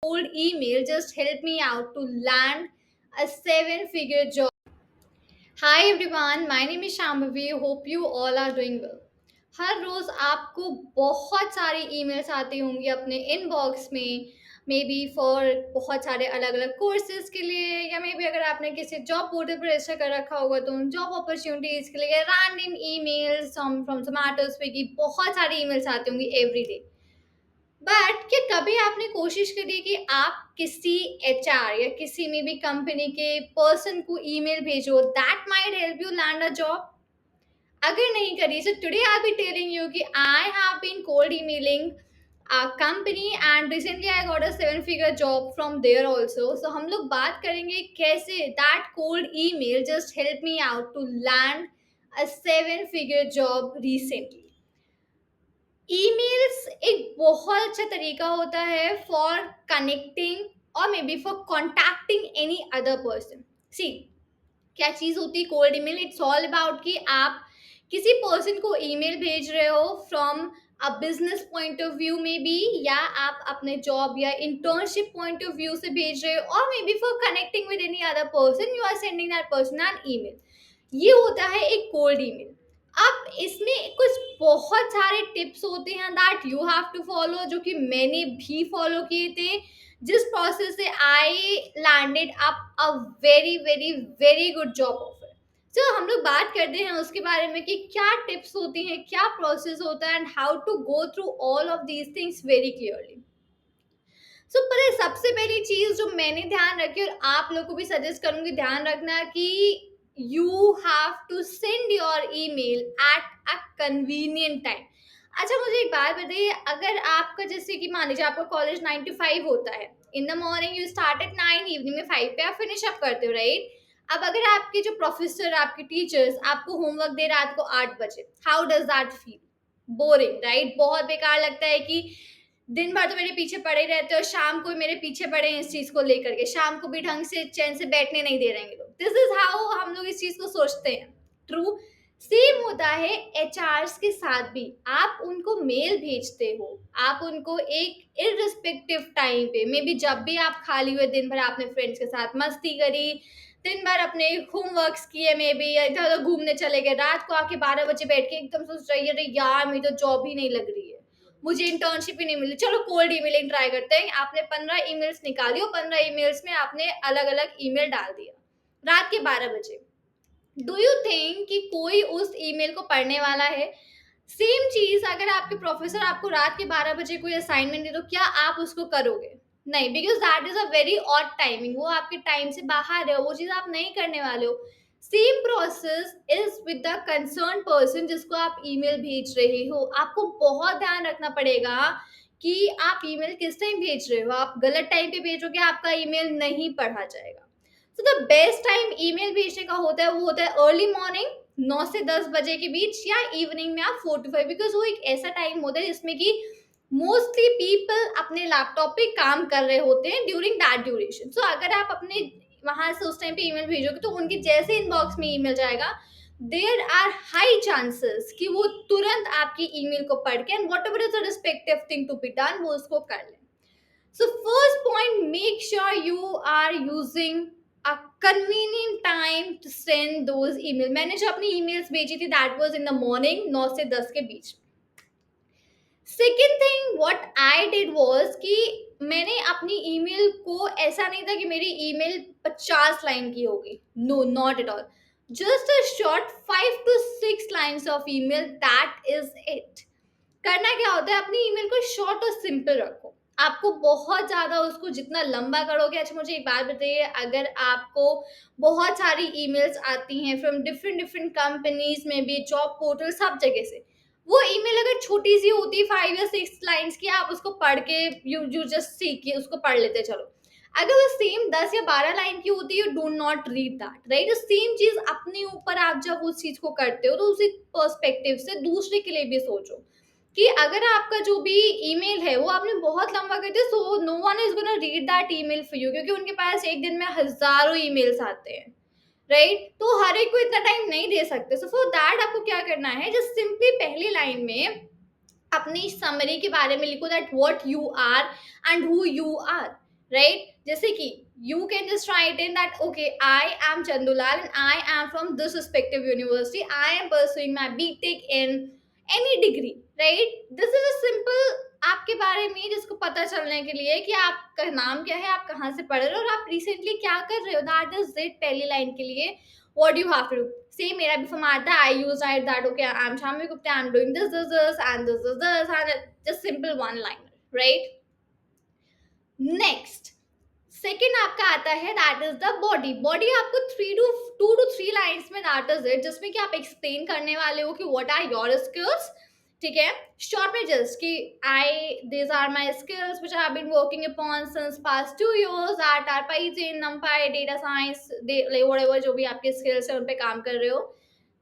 cold email just helped me out to land a seven-figure job. Hi everyone, my name is Shambhavi. Hope you all are doing well. हर रोज आपको बहुत सारी emails आती होंगी अपने inbox में, मे be for बहुत सारे अलग अलग कोर्सेज के लिए, या मे बी अगर आपने किसी जॉब पोर्टल पर रजिस्टर कर रखा होगा तो उन जॉब अपॉर्चुनिटीज के लिए random emails from Zomato Swiggy, बहुत सारी ईमेल्स आती होंगी एवरी डे। बट क्या कभी आपने कोशिश करी कि आप किसी एचआर या किसी में भी कंपनी के पर्सन को ईमेल भेजो that might help you land a job? अगर नहीं करी, so today I be telling you कि I have been cold emailing a company and recently I got a seven figure job from there also. So हम लोग बात करेंगे कैसे that cold email just helped me out to land a seven figure job recently. Emails एक बहुत अच्छा तरीका होता है फॉर कनेक्टिंग और may be for contacting any other person. See, क्या चीज़ होती है cold email? It's all about कि आप किसी पर्सन को ईमेल भेज रहे हो from a business point of view में भी, या आप अपने जॉब या इंटर्नशिप पॉइंट ऑफ व्यू से भेज रहे हो, और may be for connecting with any other person you are sending that person an email. ये होता है एक कोल्ड ईमेल। अब इसमें कुछ बहुत सारे टिप्स होते हैं that you have to follow, जो कि मैंने भी फॉलो किए थे, जिस प्रोसेस से I landed up a very very very good job offer. So हम लोग बात करते हैं उसके बारे में कि क्या टिप्स होती हैं, क्या प्रोसेस होता है, and how to go through all of these things very clearly. So पता है, सबसे पहली चीज जो मैंने ध्यान रखी और आप लोग को भी सजेस्ट करूंगी ध्यान रखना कि you have to send your email at a convenient time. अच्छा, मुझे एक बात बताइए, अगर आपका जैसे कि मान लीजिए आपका कॉलेज 9 to 5 होता है, in the morning you start at 9, evening में 5 पे आप फिनिश अप करते हो, राइट? अब अगर आपके जो प्रोफेसर, आपके टीचर्स आपको होमवर्क दे रात को 8 बजे, how does that feel? Boring, right? बहुत बेकार लगता है कि दिन भर तो मेरे पीछे पड़े रहते हो, शाम को मेरे पीछे पड़े हैं इस चीज को लेकर के, शाम को भी ढंग से चैन से बैठने नहीं दे रहे हैं लोग। दिस इज हाउ हम लोग इस चीज को सोचते हैं। ट्रू। सेम होता है एचआरस के साथ भी। आप उनको मेल भेजते हो, आप उनको एक इररिस्पेक्टिव टाइम पे, मे बी जब भी आप खाली हुए, दिन भर आपने फ्रेंड्स के साथ मस्ती करी, दिन भर अपने होमवर्क्स किए, मे बी इधर उधर घूमने चले गए, रात को आके 12 बजे बैठ के एकदम सोच रही है, अरे यार मेरी तो जॉब ही नहीं लग रही है, मुझे इंटर्नशिप ही नहीं मिली, चलो कोल्ड ईमेलिंग ट्राई करते हैं। आपने 15 ईमेल्स निकाली और 15 ईमेल्स में आपने अलग अलग ईमेल डाल दिया रात के 12 बजे। डू यू थिंक कि कोई उस ईमेल को पढ़ने वाला है? सेम चीज अगर आपके प्रोफेसर आपको रात के 12 बजे कोई असाइनमेंट दे दो, क्या आप उसको करोगे? नहीं, because that is a very odd timing, वो आपके टाइम से बाहर है, वो चीज आप नहीं करने वाले हो। Same process is with the concern person जिसको आप ईमेल भेज रहे हो। आपको बहुत ध्यान रखना पड़ेगा कि आप ईमेल किस टाइम भेज रहे हो। आप गलत टाइम पे भेजोगे, आपका ईमेल नहीं पढ़ा जाएगा। So the best time email भेजने का होता है वो होता है अर्ली मॉर्निंग 9 से 10 बजे के बीच, या इवनिंग में आप 4 to 5, बिकॉज वो एक ऐसा टाइम होता है जिसमें कि मोस्टली पीपल अपने लैपटॉप पे काम कर रहे होते हैं ड्यूरिंग दैट ड्यूरेशन। सो अगर आप अपने वहां से उस टाइम पे ईमेल भेजोगे तो उनके जैसे इनबॉक्स में ईमेल जाएगा, देयर आर हाई चांसेस कि वो तुरंत आपकी ईमेल को पढ़ के and whatever is the respective thing to be done वो उसको कर लें। So first point, make sure you are using a convenient time to send those email. मैंने जो अपनी emails भेजी थी that was in the morning 9 से 10 के बीच। Second thing what I did was कि मैंने अपनी ईमेल को, ऐसा नहीं था कि मेरी ईमेल 50 लाइन की होगी, no not at all, just a short 5 to 6 lines of email, that is it. करना क्या होता है, अपनी ईमेल को शॉर्ट और सिंपल रखो। आपको बहुत ज्यादा उसको जितना लंबा करोगे। अच्छा, मुझे एक बात बताइए, अगर आपको बहुत सारी ईमेल्स आती हैं फ्रॉम डिफरेंट डिफरेंट कंपनीज में भी, जॉब पोर्टल, सब जगह से, वो ईमेल अगर छोटी सी होती 5 या 6 लाइन्स की, आप उसको पढ़ के यू यू जस्ट सीख उसको पढ़ लेते चलो। अगर वो सेम 10 या 12 लाइन की होती है, do not read that, right? तो सेम चीज अपने ऊपर आप जब उस चीज को करते हो तो उसी पर्सपेक्टिव से दूसरे के लिए भी सोचो कि अगर आपका जो भी ईमेल है वो आपने बहुत लंबा कर दिया, so no one is gonna read that email for you, क्योंकि उनके पास एक दिन में हजारों ईमेल्स आते हैं, राइट? तो हर एक को इतना टाइम नहीं दे सकते। सो फॉर दैट आपको क्या करना है, जस्ट सिंपली पहली लाइन में अपनी समरी के बारे में लिखो that what you are and who you are. Right? जैसे कि you can just write in that okay, I am Chandulal and I am from this respective university, I am pursuing my BTech in any degree, right? This is a simple आपके बारे में जिसको पता चलने के लिए कि आपका नाम क्या है, आप कहाँ से पढ़ रहे हो और आप रिसेंटली क्या कर रहे हो, दैट इज इट पहली लाइन के लिए. what you have to do. Same mera before Martha, I use like that. Okay, I'm Shami Gupta. I'm doing this, and this, and just simple one liner, right? Next, second आपका आता है that is the body. Body आपको 2 to 3 lines में that is it, जिसमें कि आप explain करने वाले हो कि व्हाट आर योर स्किल्स. ठीक है, शॉर्ट में जस्ट कि I this are my skills which I have been working upon since past 2 years that are Python, NumPy, data science, whatever जो भी आपके स्किल्स है उन पे काम कर रहे हो.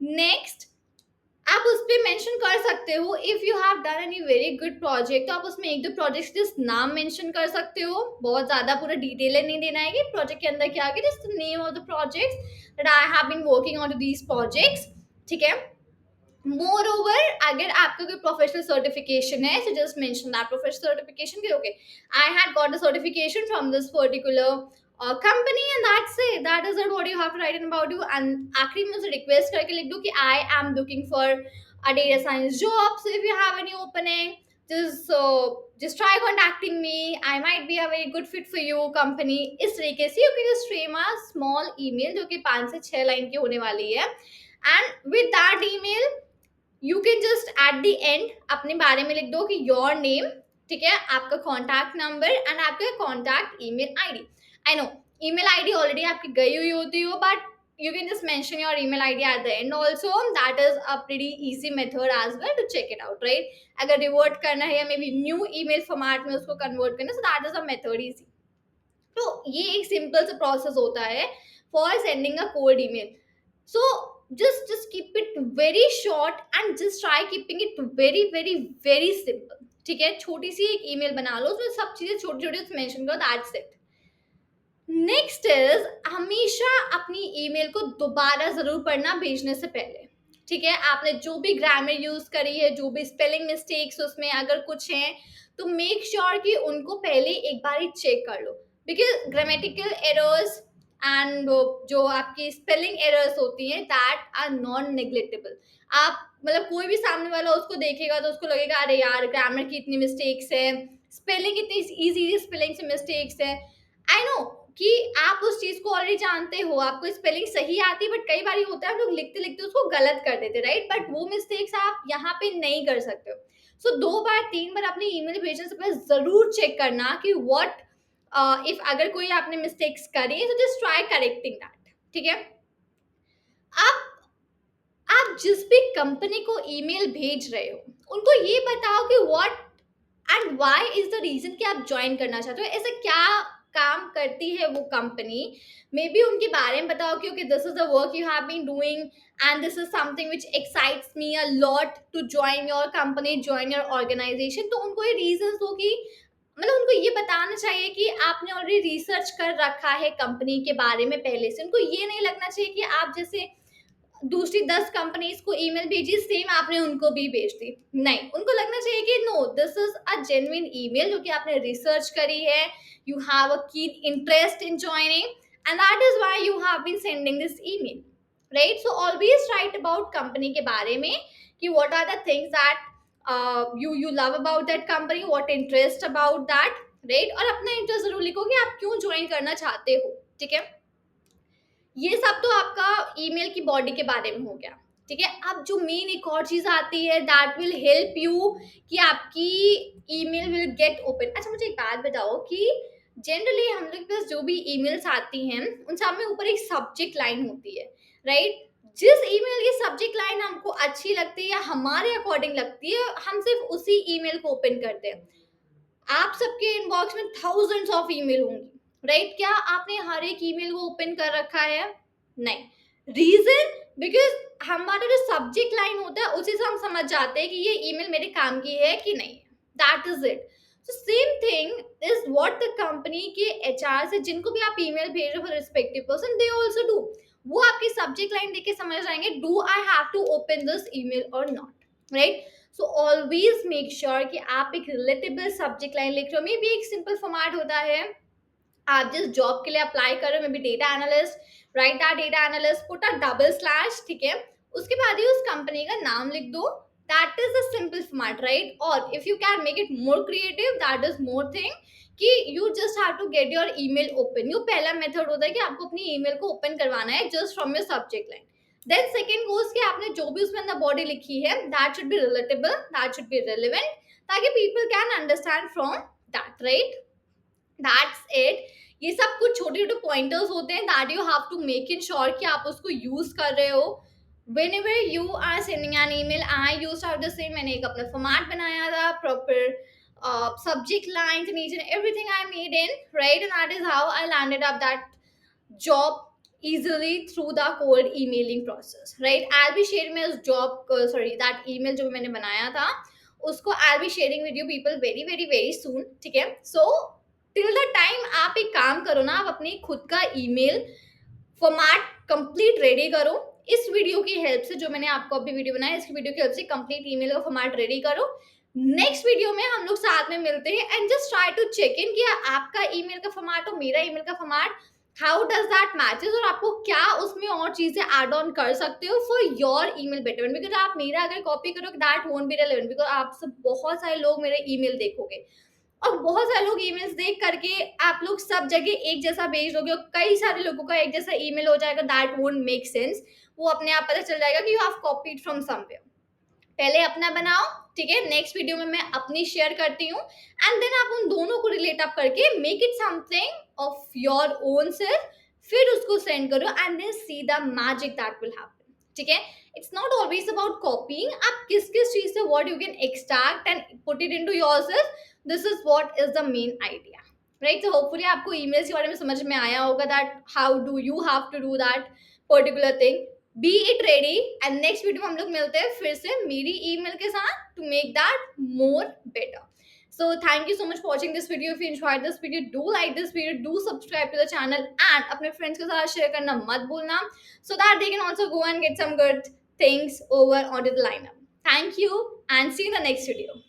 नेक्स्ट, आप उस पे मेंशन कर सकते हो if you have done any very good project, तो आप उसमें एक दो प्रोजेक्ट्स जस्ट नाम मेंशन कर सकते हो. बहुत ज्यादा पूरा डिटेल नहीं देना है कि प्रोजेक्ट के अंदर क्या है, just name of the projects that I have been working on these projects. ठीक है, मोर ओवर अगर आपका कोई प्रोफेशनल सर्टिफिकेशन है, so just mention that professional certification कि okay I had got the certification from this particular company, and that's it, that is it what you have to write in about you. And आखिरी में उसे request करके लिख दो कि I am looking for a data science job, so if you have any opening, just try contacting me, I might be a very good fit for you company. इस तरीके से you can just frame a small email जो कि 5 से 6 line की होने वाली है, and with that email you can just at the end अपने बारे में लिख दो कि your name, ठीक है, आपका कॉन्टैक्ट नंबर एंड आपका contact email ID. I know email ID already आपकी गई हुई होती हो, but you can just mention your email id at the end also. That is a pretty easy method as well to check it out, right? अगर revert करना है या maybe new email format में उसको convert करना, so that is a method easy. तो ये एक सिंपल सा प्रोसेस होता है for sending a cold email. So just keep it very short and just try keeping it very very very simple. ठीक है, छोटी सी एक ईमेल बना लो, उसमें सब चीजें छोटी छोटी मेंशन करो, दैट्स इट. नेक्स्ट इज हमेशा अपनी ईमेल को दोबारा जरूर पढ़ना भेजने से पहले. ठीक है, आपने जो भी ग्रामर यूज करी है, जो भी स्पेलिंग मिस्टेक्स उसमें अगर कुछ हैं, तो मेक श्योर कि उनको पहले एक बार ही चेक कर लो, बिकॉज ग्रामेटिकल एरर्स एंड जो आपकी स्पेलिंग एरर्स होती हैं दैट आर नॉन नेग्लेक्टेबल. आप मतलब कोई भी सामने वाला उसको देखेगा तो उसको लगेगा अरे यार ग्रामर की इतनी मिस्टेक्स है, स्पेलिंग इतनी इजी स्पेलिंग से मिस्टेक्स है. आई नो कि आप उस चीज को ऑलरेडी जानते हो, आपको स्पेलिंग सही आती है, बट कई बार ये होता है हम लोग लिखते लिखते उसको गलत कर देते, राइट? बट वो मिस्टेक्स आप यहाँ पे नहीं कर सकते हो. सो 2 बार 3 बार अपनी ईमेल भेजने से पहले जरूर चेक करना कि व्हाट इफ अगर कोई आपने मिस्टेक्स करी तो जस्ट ट्राई करेक्टिंग दैट. ठीक है, आप आप जिस भी कंपनी को ईमेल भेज रहे हो उनको ये बताओ कि what and why is the reason कि आप ज्वाइन करना चाहते हो, ऐसा क्या काम करती है वो कंपनी. मे बी उनके बारे में बताओ कि okay this is the work you have been doing and this is something which excites me a lot to join your company, join your organisation. तो उनको ये रीजंस दो कि मतलब उनको ये बताना चाहिए कि आपने ऑलरेडी रिसर्च कर रखा है कंपनी के बारे में पहले से. उनको ये नहीं लगना चाहिए कि आप जैसे दूसरी 10 कंपनीज को ईमेल भेजी सेम आपने उनको भी भेज दी. नहीं, उनको लगना चाहिए कि no this is a genuine email जो कि आपने रिसर्च करी है, you have a keen interest in joining and that is why you have been sending this email, right? So always write about company के बारे में कि what are the things that you love about that company, what interest about that, right? और अपना interest जरूर लिखो कि आप क्यों ज्वाइन करना चाहते हो. ठीक है, ये सब तो आपका ईमेल की बॉडी के बारे में हो गया. ठीक है, अब जो मेन एक और चीज आती है दैट विल हेल्प यू कि आपकी ईमेल विल गेट ओपन. अच्छा मुझे एक बात बताओ कि जनरली हम लोग के पास जो भी ईमेल्स आती हैं उन सब में ऊपर एक सब्जेक्ट लाइन होती है, राइट? जिस ईमेल की सब्जेक्ट लाइन हमको अच्छी लगती है या हमारे अकॉर्डिंग लगती है, हम सिर्फ उसी ईमेल को ओपन करते हैं. आप सबके इनबॉक्स में थाउजेंड्स ऑफ ईमेल होंगी, राइट? क्या आपने हर एक ईमेल को ओपन कर रखा है? नहीं. रीजन बिकॉज हमारा जो सब्जेक्ट लाइन होता है उसी से हम समझ जाते हैं कि ये ईमेल मेरे काम की है कि नहीं. That is it. So same thing is what the company के एचआर से जिनको भी आप ईमेल भेज रहे हो for respective person, they also do. वो आपकी सब्जेक्ट लाइन देख के समझ जाएंगे do I have to open this email और not, right? So always make sure कि आप एक रिलेटेबल सब्जेक्ट लाइन लिख रहे हो. मे बी एक सिंपल फॉर्मेट होता है आप जिस जॉब के लिए अप्लाई कर रहे हो, maybe B data analyst, right that data analyst, put a double slash, ठीक है, उसके बाद ही उस कंपनी का नाम लिख दो. That is a simple format, right? और if you can make it more creative, that is more thing कि you just have to get your email open. यो पहला मेथड होता है कि आपको अपनी ईमेल को ओपन करवाना है just from your subject line. Then second goes कि आपने जो भी उसमें अंदर बॉडी लिखी है, that should be relatable, that should be relevant, ताकि people can understand from that, right? That's it. ये सब कुछ छोटे छोटे पॉइंटर्स होते हैं that you have to make in sure कि आप उसको यूज कर रहे हो. whenever you are sending an email, I used to have the same. मैंने एक अपना फॉर्मेट बनाया था, proper subject lines and each and everything I made in, right? And that is how I landed up that job easily through the cold emailing process, right? I'll be sharing my job, sorry, that email जो मैंने बनाया था उसको I'll be sharing with you people very very very soon, ठीक है? So till the time आप एक काम करो ना, आप अपनी खुद का ईमेल फॉर्मेट कंप्लीट रेडी करो. इस वीडियो की हेल्प से, जो मैंने आपको अभी वीडियो बनाया, इसकी वीडियो की हेल्प से कंप्लीट ईमेल का फॉर्मेट रेडी करो. नेक्स्ट वीडियो में हम लोग साथ में मिलते हैं and just try to check in कि आपका ईमेल का फॉर्मेट और मेरा ईमेल का format how does that matches, और आपको क्या उसमें और चीजें ऐड ऑन कर सकते हो for your email betterment. Because आप मेरा अगर कॉपी करो, that won't be relevant, because आप सब बहुत सारे लोग मेरे ईमेल देखोगे और बहुत सारे लोग ईमेल्स देख करके आप लोग सब जगह एक जैसा भेज दोगे और कई सारे लोगों का एक जैसा ईमेल हो जाएगा. That won't make sense. वो अपने आप पता चल जाएगा कि you have copied from somewhere. पहले अपना बनाओ, ठीक है? नेक्स्ट वीडियो में मैं अपनी शेयर करती हूँ एंड देन आप उन दोनों को रिलेट अप करके make it something of your own self, फिर उसको सेंड करो and then see the magic that will happen, ठीक है? It's not always about copying. आप किस किस चीज से what you can extract and put it into yourself, this is what is the main idea, right? So hopefully आपको emails के बारे में समझ में आया होगा that how do you have to do that particular thing. Be it ready and next video में हम लोग मिलते हैं फिर से मेरी ईमेल के साथ to make that more better. So thank you so much for watching this video. If you enjoyed this video, do like this video, do subscribe to the channel and अपने friends के साथ share करना मत भूलना so that they can also go and get some good things over onto the lineup. Thank you and see you in the next video.